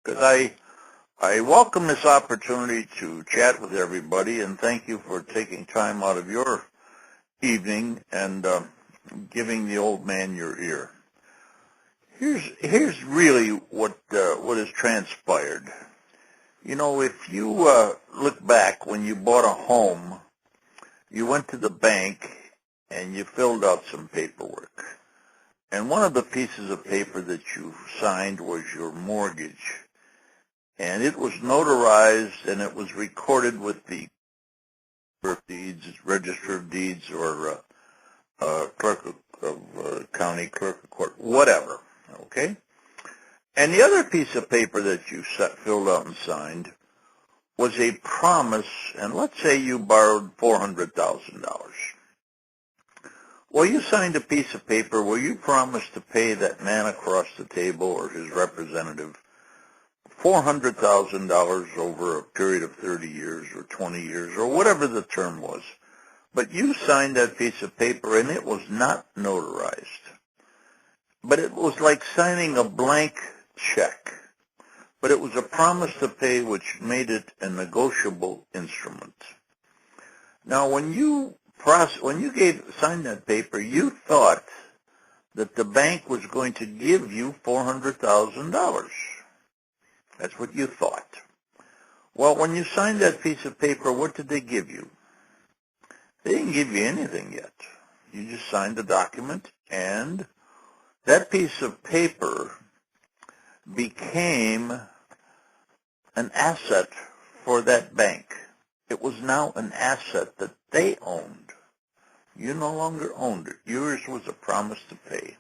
because I welcome this opportunity to chat with everybody, and thank you for taking time out of your evening and giving the old man your ear. Here's really what has transpired. You know, if you look back when you bought a home, you went to the bank and you filled out some paperwork. And one of the pieces of paper that you signed was your mortgage. And it was notarized and it was recorded with the Register of Deeds, or clerk of county, clerk of court, whatever. Okay? And the other piece of paper that you filled out and signed was a promise, and let's say you borrowed $400,000. Well, you signed a piece of paper where you promised to pay that man across the table or his representative $400,000 over a period of 30 years or 20 years or whatever the term was. But you signed that piece of paper and it was not notarized. But it was like signing a blank check. But it was a promise to pay, which made it a negotiable instrument. Now, when you signed that paper, you thought that the bank was going to give you $400,000. That's what you thought. Well, when you signed that piece of paper, what did they give you? They didn't give you anything yet. You just signed the document, and that piece of paper became an asset for that bank. It was now an asset that they owned. You no longer owned it. Yours was a promise to pay.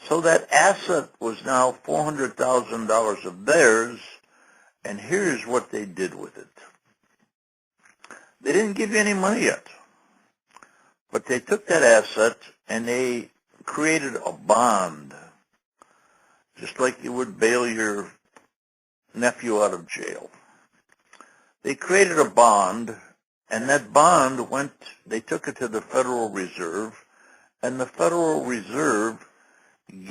So that asset was now $400,000 of theirs, and here's what they did with it. They didn't give you any money yet, but they took that asset and they created a bond, just like you would bail your nephew out of jail. They created a bond, and that bond they took it to the Federal Reserve, and the Federal Reserve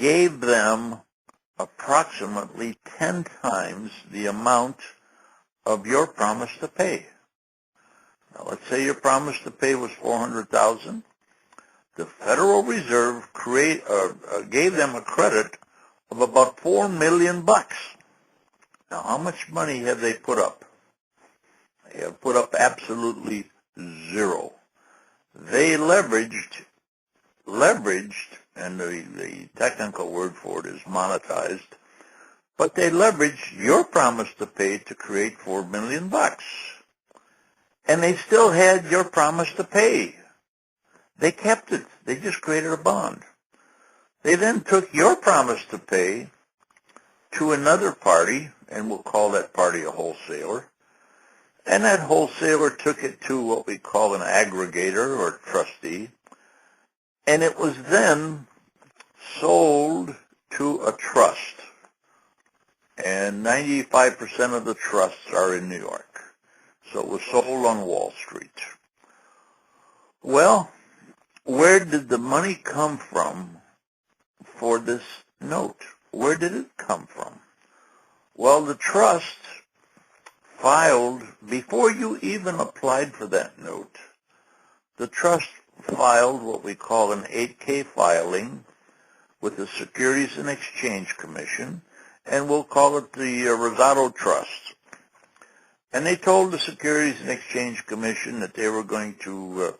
gave them approximately 10 times the amount of your promise to pay. Now, let's say your promise to pay was $400,000. The Federal Reserve gave them a credit of about $4 million. Now, how much money have they put up? They have put up absolutely zero. They leveraged, and the technical word for it is monetized, but they leveraged your promise to pay to create $4 million. And they still had your promise to pay. They kept it. They just created a bond. They then took your promise to pay to another party, and we'll call that party a wholesaler, and that wholesaler took it to what we call an aggregator or trustee, and it was then sold to a trust. And 95% of the trusts are in New York. So it was sold on Wall Street. Well, where did the money come from for this note? Where did it come from? Well, the trust filed, before you even applied for that note, the trust filed what we call an 8K filing with the Securities and Exchange Commission, and we'll call it the Rosado Trust. And they told the Securities and Exchange Commission that they were going to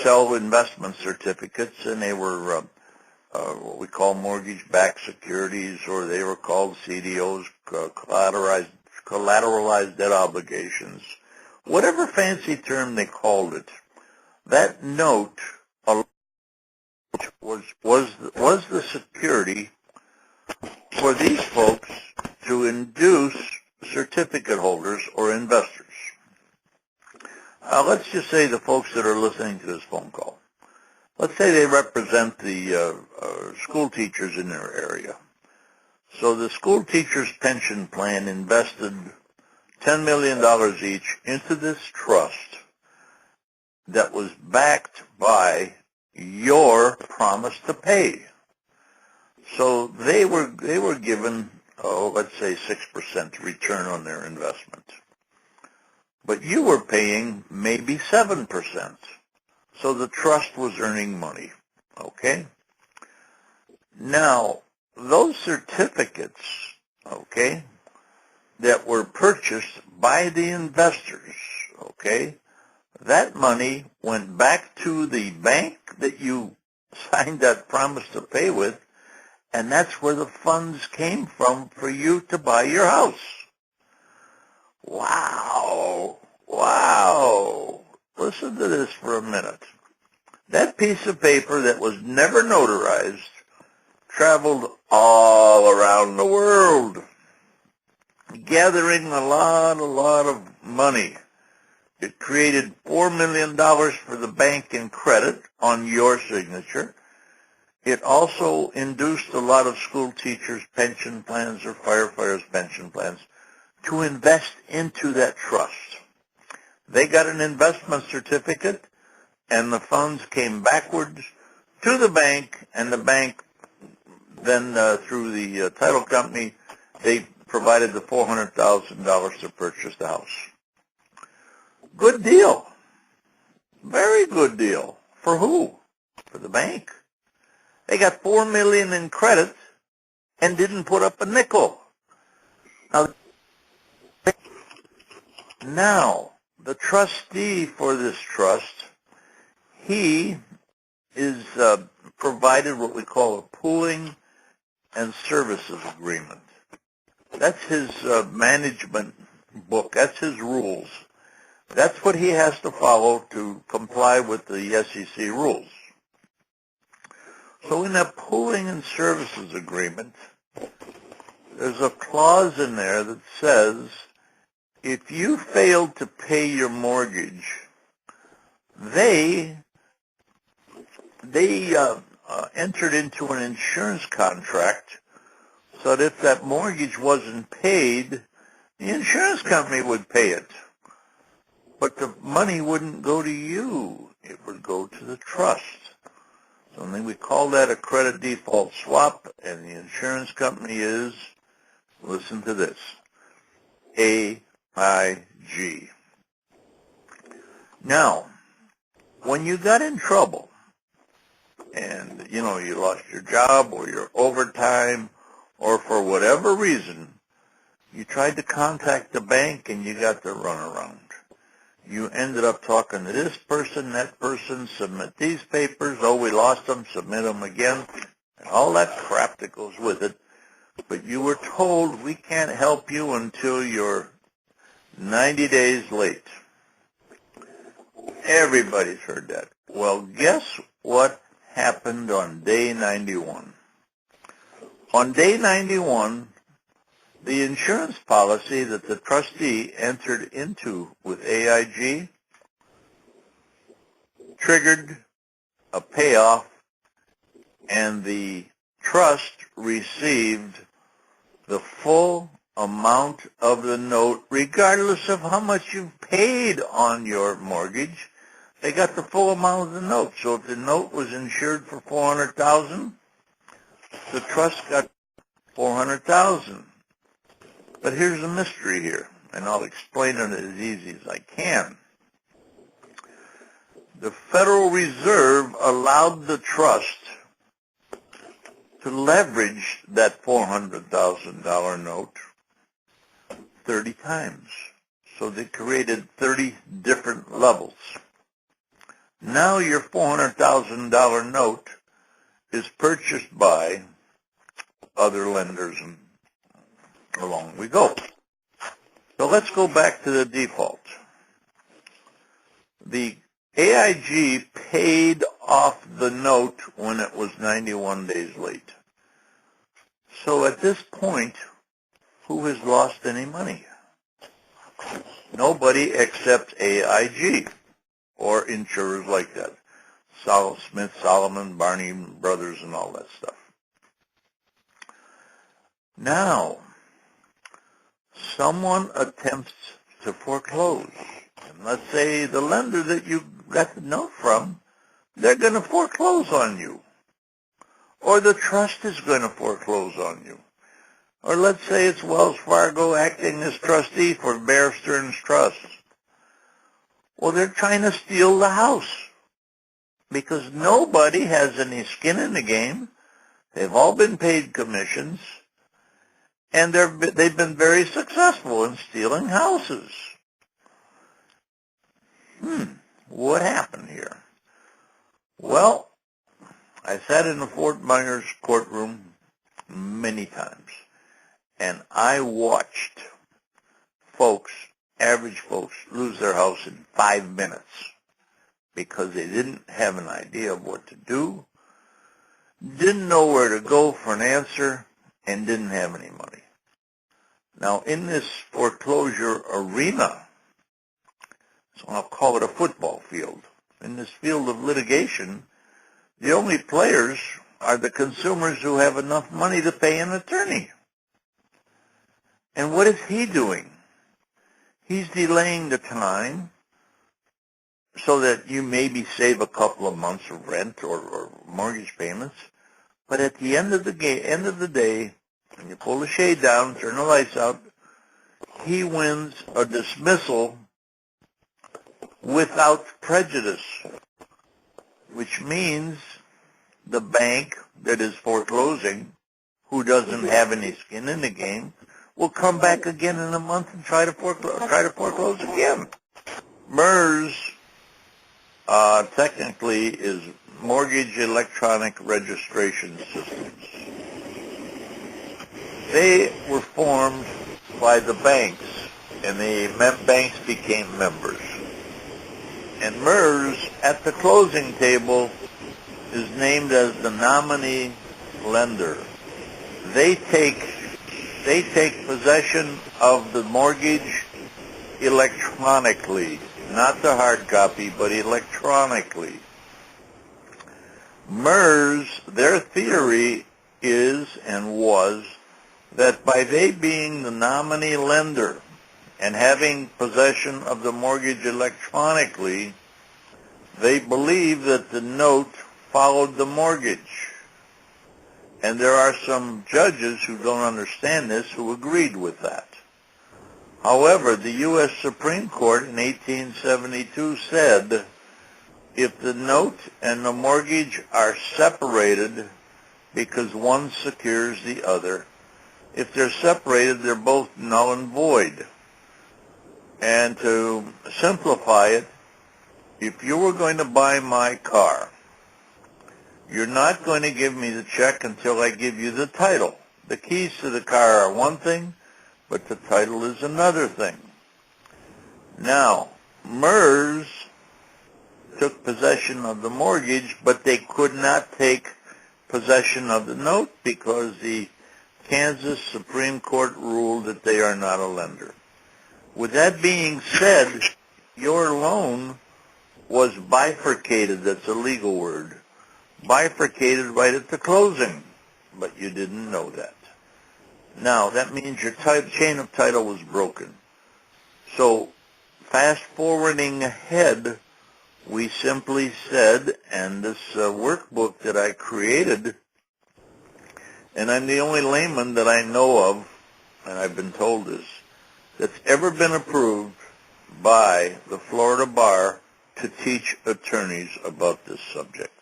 sell investment certificates, and they were what we call mortgage-backed securities, or they were called CDOs, collateralized debt obligations. Whatever fancy term they called it, that note was the security for these folks to induce certificate holders or investors. Let's just say the folks that are listening to this phone call, let's say they represent the school teachers in their area. So the school teachers' pension plan invested $10 million each into this trust that was backed by your promise to pay. So they were given let's say 6% return on their investment. But you were paying maybe 7%. So the trust was earning money. Okay? Now, those certificates, okay, that were purchased by the investors, okay, that money went back to the bank that you signed that promise to pay with, and that's where the funds came from for you to buy your house. Wow. Wow. Listen to this for a minute. That piece of paper that was never notarized traveled all around the world, gathering a lot of money. It created $4 million for the bank in credit on your signature. It also induced a lot of school teachers' pension plans or firefighters' pension plans to invest into that trust. They got an investment certificate, and the funds came backwards to the bank, and the bank then, through the title company, they provided the $400,000 to purchase the house. Good deal. Very good deal. For who? For the bank. They got $4 million in credit and didn't put up a nickel. Now, the trustee for this trust, he is provided what we call a pooling and services agreement. That's his management book. That's his rules. That's what he has to follow to comply with the SEC rules. So in that pooling and services agreement, there's a clause in there that says if you fail to pay your mortgage, they entered into an insurance contract so that if that mortgage wasn't paid, the insurance company would pay it. But the money wouldn't go to you. It would go to the trust. So then we call that a credit default swap, and the insurance company is, listen to this, AIG. Now, when you got in trouble, and, you lost your job or your overtime, or for whatever reason, you tried to contact the bank and you got the runaround. You ended up talking to this person, that person, submit these papers, oh, we lost them, submit them again, and all that crap that goes with it. But you were told we can't help you until you're 90 days late. Everybody's heard that. Well, guess what happened on day 91? On day 91, the insurance policy that the trustee entered into with AIG triggered a payoff, and the trust received the full amount of the note, regardless of how much you've paid on your mortgage. They got the full amount of the note. So if the note was insured for $400,000, the trust got $400,000. But here's a mystery here, and I'll explain it as easy as I can. The Federal Reserve allowed the trust to leverage that $400,000 note 30 times. So they created 30 different levels. Now your $400,000 note is purchased by other lenders, and along we go. So let's go back to the default. The AIG paid off the note when it was 91 days late. So at this point, who has lost any money? Nobody except AIG or insurers like that. Smith, Solomon, Barney Brothers, and all that stuff. Now, someone attempts to foreclose. And let's say the lender that you got the note from, they're going to foreclose on you. Or the trust is going to foreclose on you. Or let's say it's Wells Fargo acting as trustee for Bear Stearns Trust. Well, they're trying to steal the house because nobody has any skin in the game. They've all been paid commissions, and they've been very successful in stealing houses. What happened here? Well, I sat in the Fort Myers courtroom many times, and I watched folks, average folks, lose their house in 5 minutes because they didn't have an idea of what to do, didn't know where to go for an answer, and didn't have any money. Now, in this foreclosure arena, so I'll call it a football field, in this field of litigation, the only players are the consumers who have enough money to pay an attorney. And what is he doing? He's delaying the time so that you maybe save a couple of months of rent or mortgage payments. But at the end of the day, when you pull the shade down, turn the lights out, he wins a dismissal without prejudice, which means the bank that is foreclosing, who doesn't have any skin in the game, will come back again in a month and try to foreclose again. MERS technically is Mortgage Electronic Registration Systems. They were formed by the banks, and the banks became members. And MERS, at the closing table, is named as the nominee lender. They take possession of the mortgage electronically, not the hard copy, but electronically. MERS, their theory is and was that by they being the nominee lender and having possession of the mortgage electronically, they believe that the note followed the mortgage. And there are some judges who don't understand this who agreed with that. However, the U.S. Supreme Court in 1872 said if the note and the mortgage are separated because one secures the other, if they're separated, they're both null and void. And to simplify it, if you were going to buy my car, you're not going to give me the check until I give you the title. The keys to the car are one thing, but the title is another thing. Now, MERS took possession of the mortgage, but they could not take possession of the note because the Kansas Supreme Court ruled that they are not a lender. With that being said, your loan was bifurcated. That's a legal word. Bifurcated right at the closing, but you didn't know that. Now, that means your chain of title was broken. So, fast forwarding ahead, we simply said, and this workbook that I created, and I'm the only layman that I know of, and I've been told this, that's ever been approved by the Florida Bar to teach attorneys about this subject.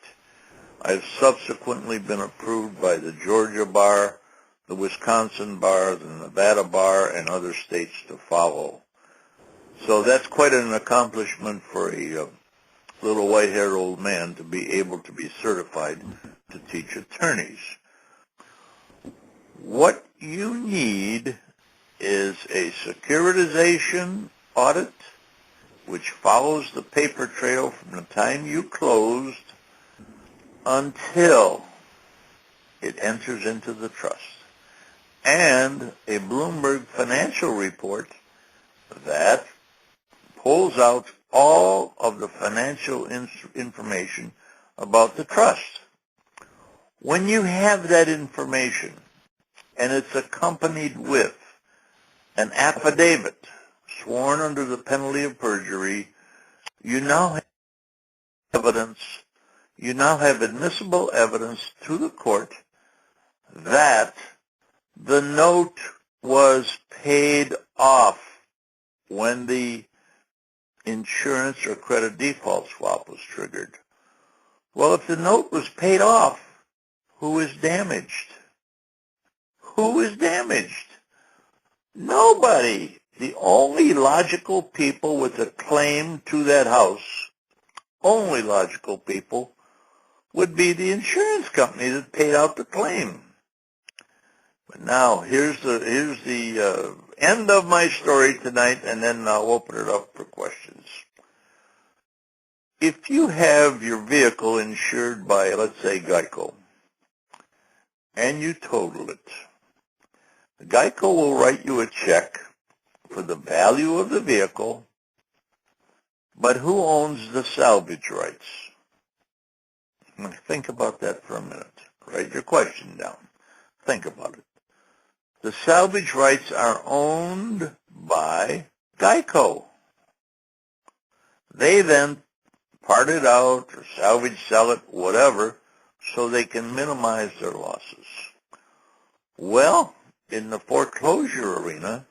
I've subsequently been approved by the Georgia Bar, the Wisconsin Bar, the Nevada Bar, and other states to follow. So that's quite an accomplishment for a little white-haired old man to be able to be certified to teach attorneys. What you need is a securitization audit, which follows the paper trail from the time you closed until it enters into the trust, and a Bloomberg financial report that pulls out all of the financial information about the trust. When you have that information, and it's accompanied with an affidavit sworn under the penalty of perjury, you now have evidence, you now have admissible evidence to the court that The note was paid off when the insurance or credit default swap was triggered. Well, if the note was paid off, who is damaged? Who is damaged? Nobody. The only logical people with a claim to that house, only logical people, would be the insurance company that paid out the claim. But now, here's the end of my story tonight, and then I'll open it up for questions. If you have your vehicle insured by, let's say, Geico, and you total it, Geico will write you a check for the value of the vehicle, but who owns the salvage rights? Think about that for a minute. Write your question down. Think about it. The salvage rights are owned by Geico. They then part it out or salvage, sell it, whatever, so they can minimize their losses. Well, in the foreclosure arena,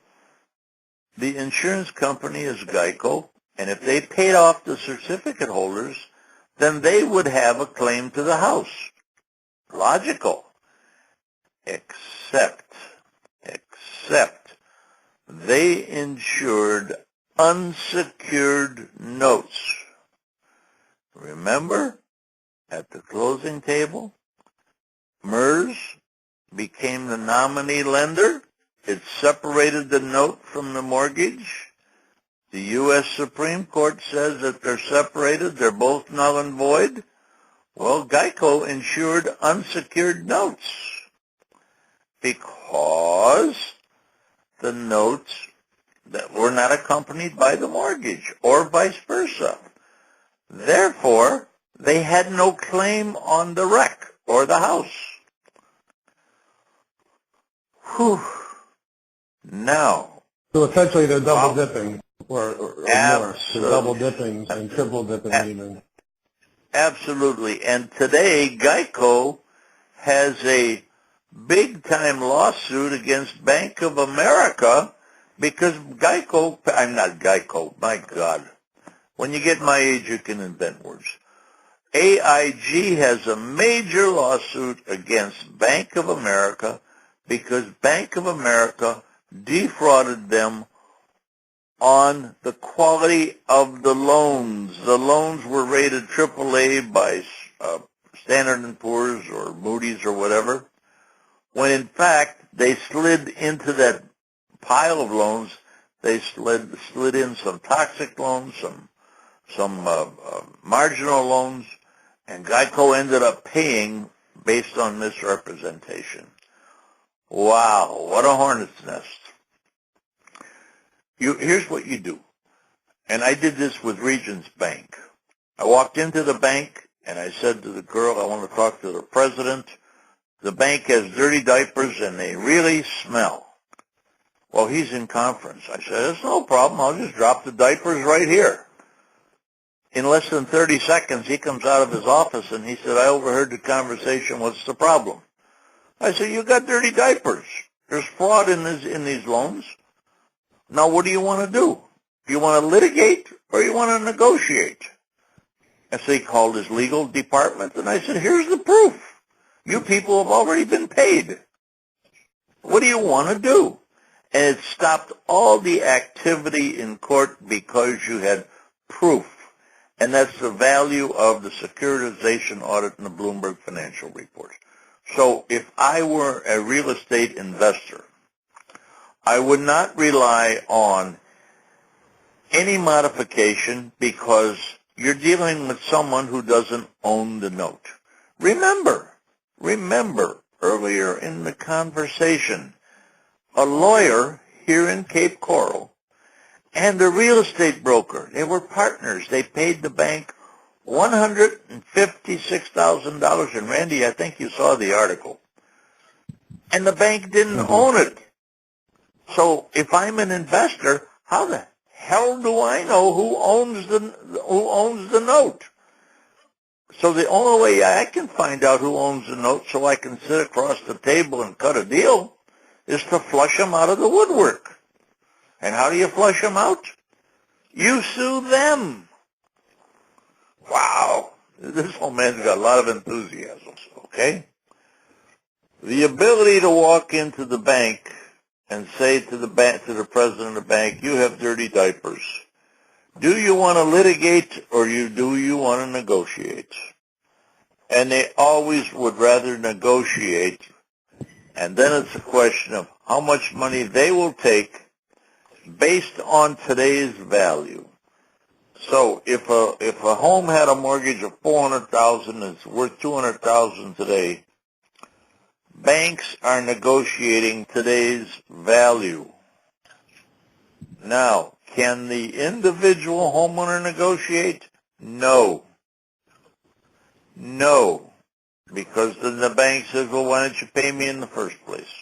the insurance company is Geico, and if they paid off the certificate holders, then they would have a claim to the house. Logical. Except they insured unsecured notes. Remember, at the closing table, MERS became the nominee lender. It separated the note from the mortgage. The U.S. Supreme Court says that they're separated. They're both null and void. Well, Geico insured unsecured notes because the notes that were not accompanied by the mortgage or vice versa. Therefore, they had no claim on the wreck or the house. Whew. Now. So essentially they're double dipping or more. They're double dipping and triple dipping even. Absolutely. And today, Geico has a big-time lawsuit against Bank of America because Geico, I'm not Geico, my God. When you get my age, you can invent words. AIG has a major lawsuit against Bank of America because Bank of America defrauded them on the quality of the loans. The loans were rated AAA by Standard & Poor's or Moody's or whatever, when in fact they slid into that pile of loans. They slid in some toxic loans, some marginal loans, and Geico ended up paying based on misrepresentation. Wow, what a hornet's nest. Here's what you do, and I did this with Regions Bank. I walked into the bank, and I said to the girl, I want to talk to the president. The bank has dirty diapers, and they really smell. Well, he's in conference. I said, it's no problem. I'll just drop the diapers right here. In less than 30 seconds, he comes out of his office, and he said, I overheard the conversation. What's the problem? I said, you got dirty diapers. There's fraud in these loans. Now, what do you want to do? Do you want to litigate or you want to negotiate? And so he called his legal department, and I said, here's the proof. You people have already been paid. What do you want to do? And it stopped all the activity in court because you had proof. And that's the value of the securitization audit in the Bloomberg Financial Report. So if I were a real estate investor, I would not rely on any modification because you're dealing with someone who doesn't own the note. Remember earlier in the conversation, a lawyer here in Cape Coral and a real estate broker, they were partners. They paid the bank $156,000. And Randy, I think you saw the article. And the bank didn't own it. So if I'm an investor, how the hell do I know who owns the note? So the only way I can find out who owns the note so I can sit across the table and cut a deal is to flush them out of the woodwork. And how do you flush them out? You sue them. Wow. This old man's got a lot of enthusiasm, okay? The ability to walk into the bank and say to the president of the bank, you have dirty diapers. Do you want to litigate or do you want to negotiate? And they always would rather negotiate. And then it's a question of how much money they will take based on today's value. So if a home had a mortgage of $400,000 and it's worth $200,000 today, banks are negotiating today's value. Now, can the individual homeowner negotiate? No. No. Because then the bank says, well, why don't you pay me in the first place?